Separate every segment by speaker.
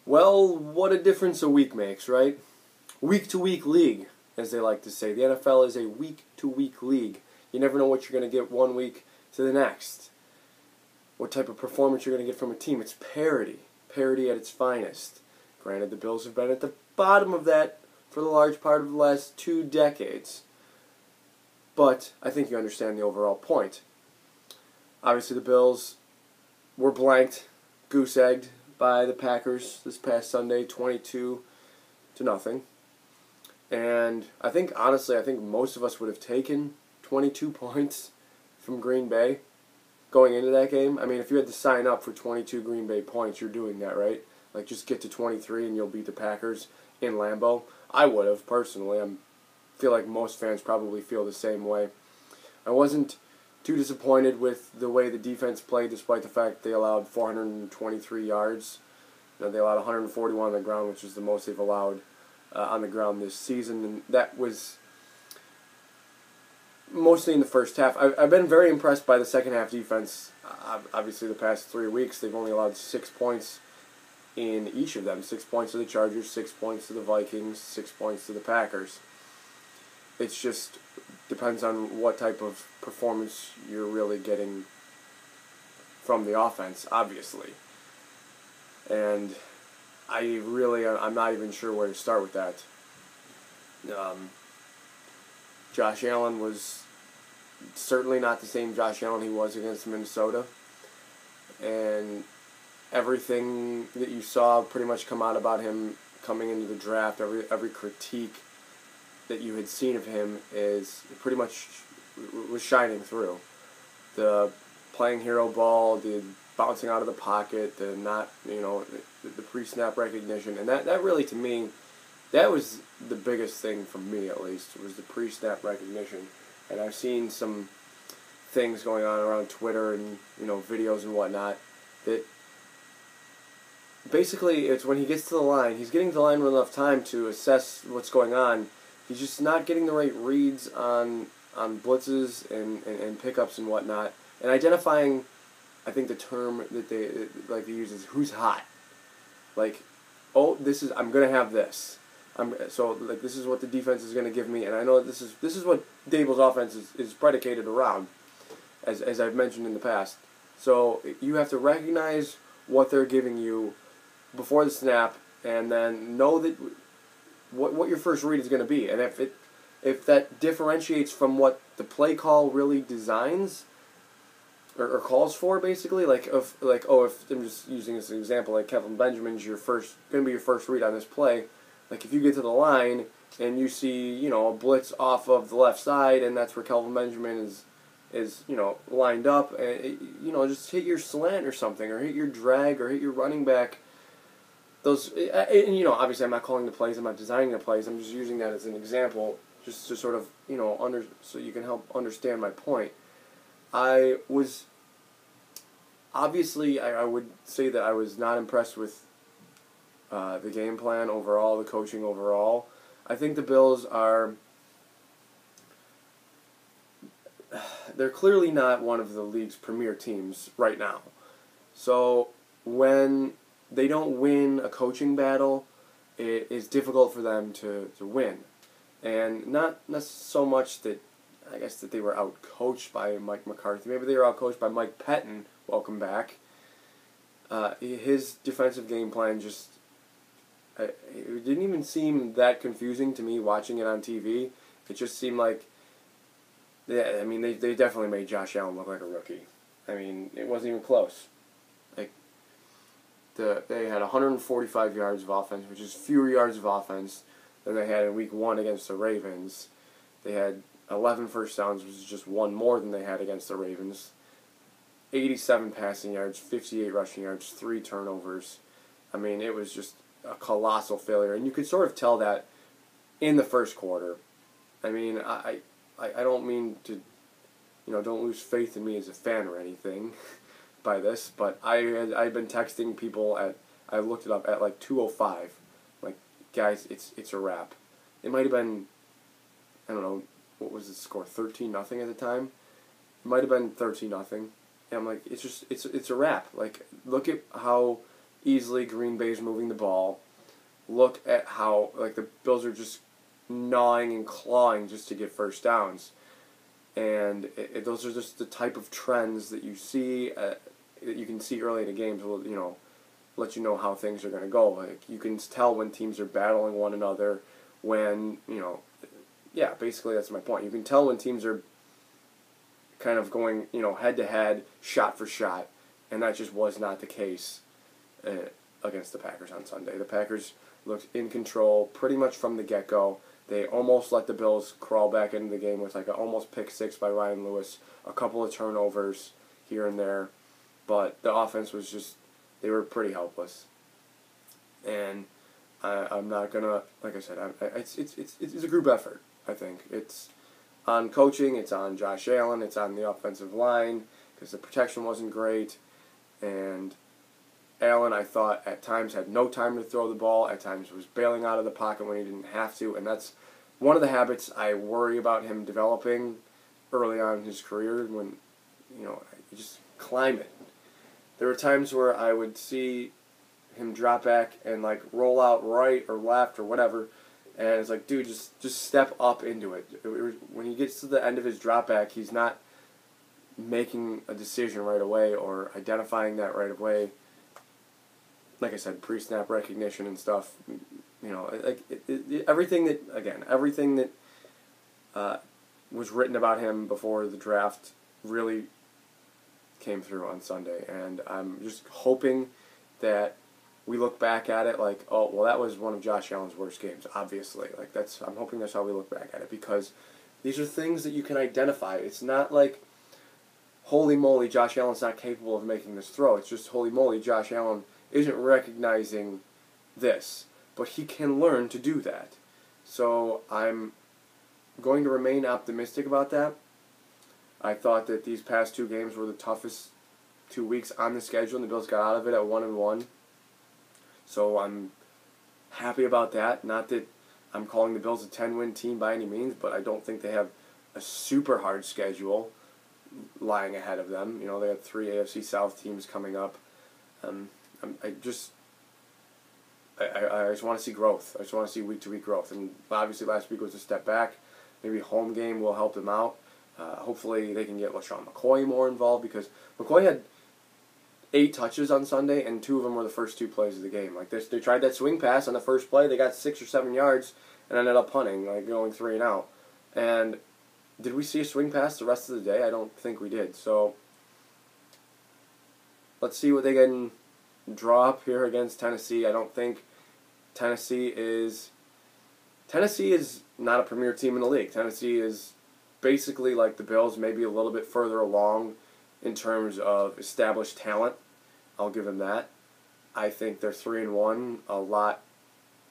Speaker 1: Well, what a difference a week makes, right? Week-to-week league, as they like to say. The NFL is a week-to-week league. You never know what you're going to get one week to the next. What type of performance you're going to get from a team. It's parity. Parity at its finest. Granted, the Bills have been at the bottom of that for the large part of the last 2 decades. But I think you understand the overall point. Obviously, the Bills were blanked, goose-egged by the Packers this past Sunday, 22-0. And I think, honestly, most of us would have taken 22 points from Green Bay going into that game. I mean, if you had to sign up for 22 Green Bay points, you're doing that, right? Like, just get to 23 and you'll beat the Packers in Lambeau. I would have, personally. I feel like most fans probably feel the same way. I wasn't too disappointed with the way the defense played, despite the fact they allowed 423 yards. They allowed 141 on the ground, which is the most they've allowed on the ground this season. And that was mostly in the first half. I've been very impressed by the second half defense. Obviously, the past 3 weeks, they've only allowed 6 points in each of them. 6 points to the Chargers, 6 points to the Vikings, 6 points to the Packers. It's just depends on what type of performance you're really getting from the offense, obviously. And I'm not even sure where to start with that. Josh Allen was certainly not the same Josh Allen he was against Minnesota. And everything that you saw pretty much come out about him coming into the draft, every critique that you had seen of him is pretty much was shining through. The playing hero ball, the bouncing out of the pocket, the pre-snap recognition, and that really, to me, that was the biggest thing for me, at least, was the pre-snap recognition. And I've seen some things going on around Twitter and videos and whatnot that basically it's when he gets to the line, he's getting to the line with enough time to assess what's going on. He's just not getting the right reads on blitzes and pickups and whatnot, and identifying. I think the term that they like to use is "who's hot." Like, oh, I'm gonna have this. This is what the defense is gonna give me, and I know that this is what Daboll's offense is predicated around, as I've mentioned in the past. So you have to recognize what they're giving you before the snap, and then know that what your first read is going to be, and if that differentiates from what the play call really designs or calls for, basically, if I'm just using this as an example, like Kelvin Benjamin's going to be your first read on this play, like if you get to the line and you see a blitz off of the left side, and that's where Kelvin Benjamin is lined up, and just hit your slant or something, or hit your drag, or hit your running back. Those, and obviously I'm not calling the plays, I'm not designing the plays, I'm just using that as an example, just to sort of, so you can help understand my point. I would say that I was not impressed with the game plan overall, the coaching overall. I think the Bills they're clearly not one of the league's premier teams right now. So when they don't win a coaching battle, it is difficult for them to win. And not so much that, I guess, that they were out-coached by Mike McCarthy. Maybe they were out-coached by Mike Pettin. Welcome back. His defensive game plan just... it didn't even seem that confusing to me watching it on TV. It just seemed like... Yeah, I mean, they definitely made Josh Allen look like a rookie. I mean, it wasn't even close. They had 145 yards of offense, which is fewer yards of offense than they had in Week 1 against the Ravens. They had 11 first downs, which is just one more than they had against the Ravens. 87 passing yards, 58 rushing yards, 3 turnovers. I mean, it was just a colossal failure, and you could sort of tell that in the first quarter. I mean, I don't mean to, don't lose faith in me as a fan or anything by this, but I'd been texting people I looked it up at like 2:05, like, guys, it's a wrap. It might have been, I don't know, what was the score, 13-0 at the time? It might have been 13-0. And I'm like, it's a wrap. Like, look at how easily Green Bay's moving the ball. Look at how like the Bills are just gnawing and clawing just to get first downs, and those are just the type of trends that you see that you can see early in the games. Will let you know how things are going to go. Like you can tell when teams are battling one another. When yeah, basically that's my point. You can tell when teams are kind of going head to head, shot for shot, and that just was not the case against the Packers on Sunday. The Packers looked in control pretty much from the get-go. They almost let the Bills crawl back into the game with like an almost pick six by Ryan Lewis, a couple of turnovers here and there, but the offense was just, they were pretty helpless. And I'm not gonna, like I said, it's a group effort. I think it's on coaching, it's on Josh Allen, it's on the offensive line because the protection wasn't great, and Allen, I thought, at times had no time to throw the ball, at times was bailing out of the pocket when he didn't have to, and that's one of the habits I worry about him developing early on in his career when, you just climb it. There were times where I would see him drop back and, like, roll out right or left or whatever, and it's like, dude, just step up into it. When he gets to the end of his drop back, he's not making a decision right away or identifying that right away. Like I said, pre-snap recognition and stuff, everything that was written about him before the draft really came through on Sunday, and I'm just hoping that we look back at it like, oh, well, that was one of Josh Allen's worst games, obviously. I'm hoping that's how we look back at it, because these are things that you can identify. It's not like, holy moly, Josh Allen's not capable of making this throw. It's just, holy moly, Josh Allen isn't recognizing this, but he can learn to do that. So I'm going to remain optimistic about that. I thought that these past two games were the toughest 2 weeks on the schedule, and the Bills got out of it at 1-1. So I'm happy about that. Not that I'm calling the Bills a 10-win team by any means, but I don't think they have a super hard schedule lying ahead of them. They have 3 AFC South teams coming up. I just want to see growth. I just want to see week-to-week growth. And obviously last week was a step back. Maybe home game will help them out. Hopefully they can get LaShawn McCoy more involved, because McCoy had 8 touches on Sunday, and 2 of them were the first 2 plays of the game. Like they tried that swing pass on the first play. They got 6 or 7 yards and ended up punting, like going 3 and out. And did we see a swing pass the rest of the day? I don't think we did. So let's see what they can draw up here against Tennessee. I don't think Tennessee is not a premier team in the league. Tennessee is basically like the Bills, maybe a little bit further along in terms of established talent. I'll give them that. I think they're 3-1. A lot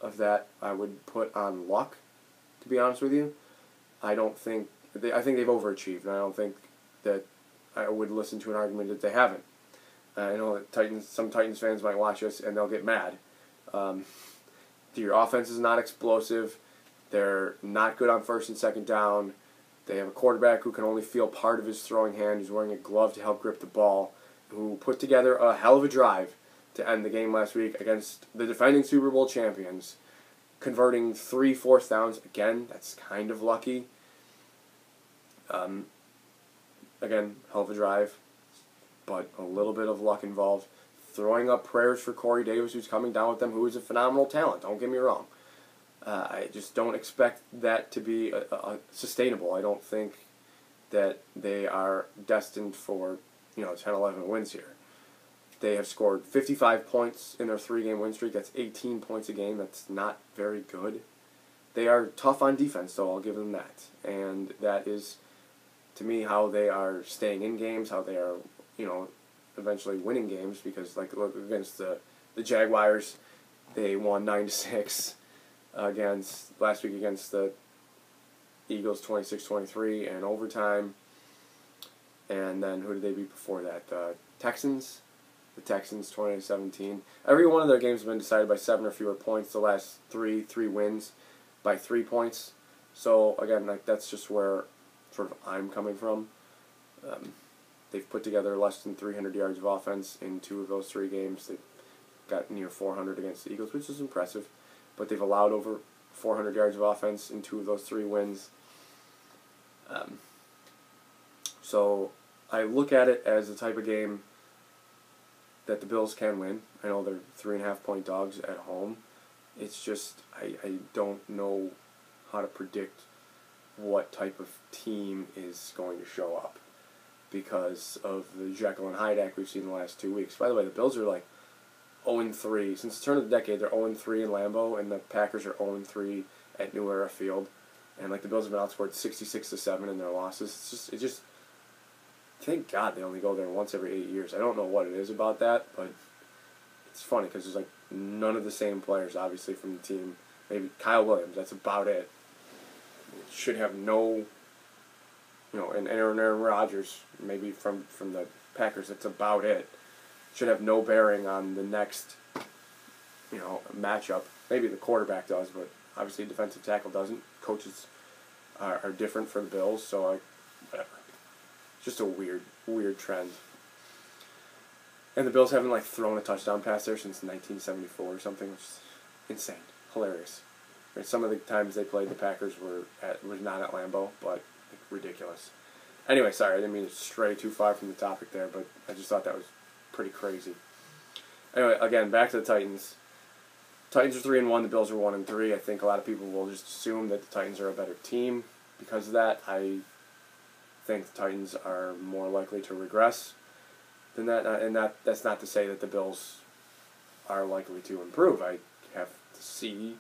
Speaker 1: of that I would put on luck, to be honest with you. I think they've overachieved, and I don't think that I would listen to an argument that they haven't. I know that some Titans fans might watch us and they'll get mad. Your offense is not explosive. They're not good on first and second down. They have a quarterback who can only feel part of his throwing hand, who's wearing a glove to help grip the ball, who put together a hell of a drive to end the game last week against the defending Super Bowl champions, converting 3 fourth downs. Again, that's kind of lucky. Again, hell of a drive, but a little bit of luck involved. Throwing up prayers for Corey Davis, who's coming down with them, who is a phenomenal talent, don't get me wrong. I just don't expect that to be sustainable. I don't think that they are destined for 10-11 wins here. They have scored 55 points in their 3-game win streak. That's 18 points a game. That's not very good. They are tough on defense, though. I'll give them that. And that is, to me, how they are staying in games, how they are, eventually winning games. Because, look against the Jaguars, they won 9-6 last week against the Eagles, 26-23 and overtime. And then who did they beat before that? The Texans 20-17. Every one of their games has been decided by 7 or fewer points. The last three wins by 3 points. So again, that's just where sort of I'm coming from. They've put together less than 300 yards of offense in 2 of those 3 games. They've got near 400 against the Eagles, which is impressive. But they've allowed over 400 yards of offense in 2 of those 3 wins. So I look at it as the type of game that the Bills can win. I know they're 3.5-point dogs at home. It's just I don't know how to predict what type of team is going to show up because of the Jekyll and Hyde act we've seen the last 2 weeks. By the way, the Bills are like 0-3. Since the turn of the decade, they're 0-3 in Lambeau, and the Packers are 0-3 at New Era Field. And like the Bills have been outscored 66-7 in their losses. It just thank God they only go there once every 8 years. I don't know what it is about that, but it's funny because there's like none of the same players, obviously, from the team. Maybe Kyle Williams, that's about it. Should have no, and Aaron Rodgers, maybe from the Packers, that's about it. Should have no bearing on the next, matchup. Maybe the quarterback does, but obviously defensive tackle doesn't. Coaches are different for the Bills, so whatever. Just a weird trend. And the Bills haven't thrown a touchdown pass there since 1974 or something, which is insane, hilarious. Some of the times they played the Packers was not at Lambeau, but ridiculous. Anyway, sorry, I didn't mean to stray too far from the topic there, but I just thought that was pretty crazy. Anyway, again, back to the Titans. Titans are 3-1. The Bills are 1-3. I think a lot of people will just assume that the Titans are a better team because of that. I think the Titans are more likely to regress than that, and that's not to say that the Bills are likely to improve. I have to see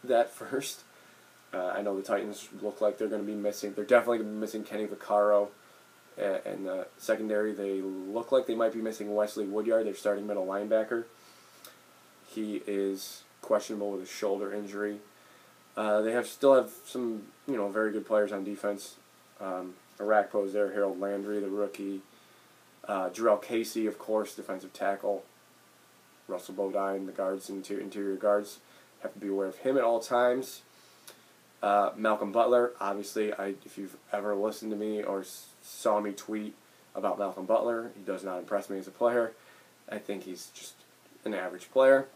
Speaker 1: that first. I know the Titans look like they're going to be missing. They're definitely going to be missing Kenny Vaccaro. And the secondary, they look like they might be missing Wesley Woodyard, their starting middle linebacker. He is questionable with a shoulder injury. They still have some, very good players on defense. Arakpo's there, Harold Landry, the rookie. Jarrell Casey, of course, defensive tackle. Russell Bodine, the guards, interior guards. Have to be aware of him at all times. Malcolm Butler, obviously, if you've ever listened to me or saw me tweet about Malcolm Butler, he does not impress me as a player. I think he's just an average player.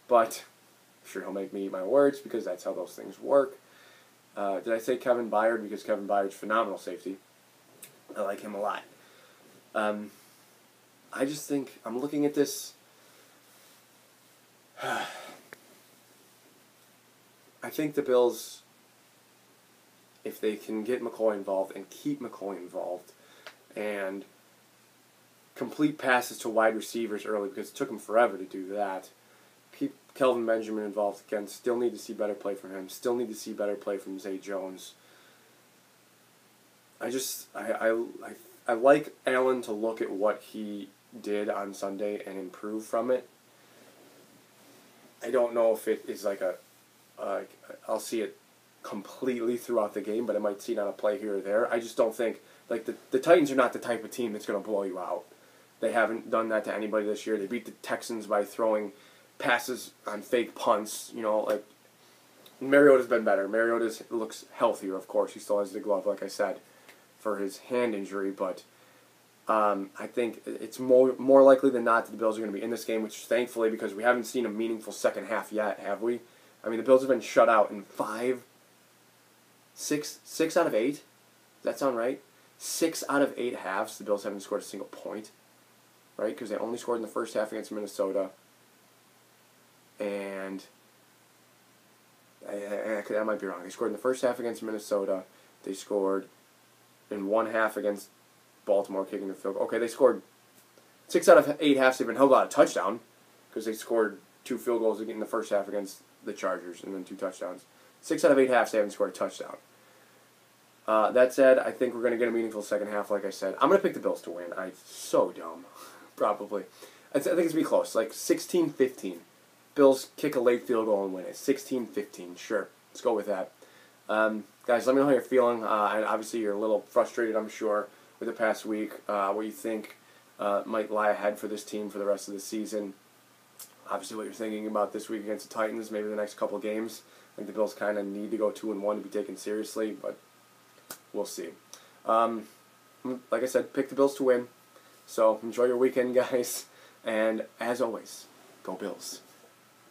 Speaker 1: But I'm sure he'll make me eat my words because that's how those things work. Did I say Kevin Byard? Because Kevin Byard's phenomenal safety. I like him a lot. I just think, I'm looking at this. I think the Bills, if they can get McCoy involved and keep McCoy involved and complete passes to wide receivers early, because it took them forever to do that, keep Kelvin Benjamin involved again, still need to see better play from him, still need to see better play from Zay Jones. I like Allen to look at what he did on Sunday and improve from it. I don't know if it is I'll see it completely throughout the game, but I might see it on a play here or there. I just don't think, the Titans are not the type of team that's going to blow you out. They haven't done that to anybody this year. They beat the Texans by throwing passes on fake punts. Mariota's been better. Mariota looks healthier, of course. He still has the glove, like I said, for his hand injury, but I think it's more likely than not that the Bills are going to be in this game, which thankfully, because we haven't seen a meaningful second half yet, have we? I mean, the Bills have been shut out in 6 out of 8. Does that sound right? 6 out of 8 halves, the Bills haven't scored a single point, right? Because they only scored in the first half against Minnesota. And I might be wrong. They scored in the first half against Minnesota. They scored in one half against Baltimore, kicking the field goal. Okay, they scored 6 out of 8 halves. They've been held out a touchdown because they scored 2 field goals in the first half against the Chargers and then 2 touchdowns. 6 out of 8 halves, they haven't scored a touchdown. That said, I think we're going to get a meaningful second half, like I said. I'm going to pick the Bills to win. So dumb. Probably. I think it's going to be close, like 16-15. Bills kick a late field goal and win it. 16-15, sure. Let's go with that. Guys, let me know how you're feeling. And obviously, you're a little frustrated, I'm sure, with the past week. What you think might lie ahead for this team for the rest of the season. Obviously, what you're thinking about this week against the Titans, maybe the next couple games. I think the Bills kind of need to go 2-1 to be taken seriously, but we'll see. Like I said, pick the Bills to win. So enjoy your weekend, guys. And as always, Go Bills.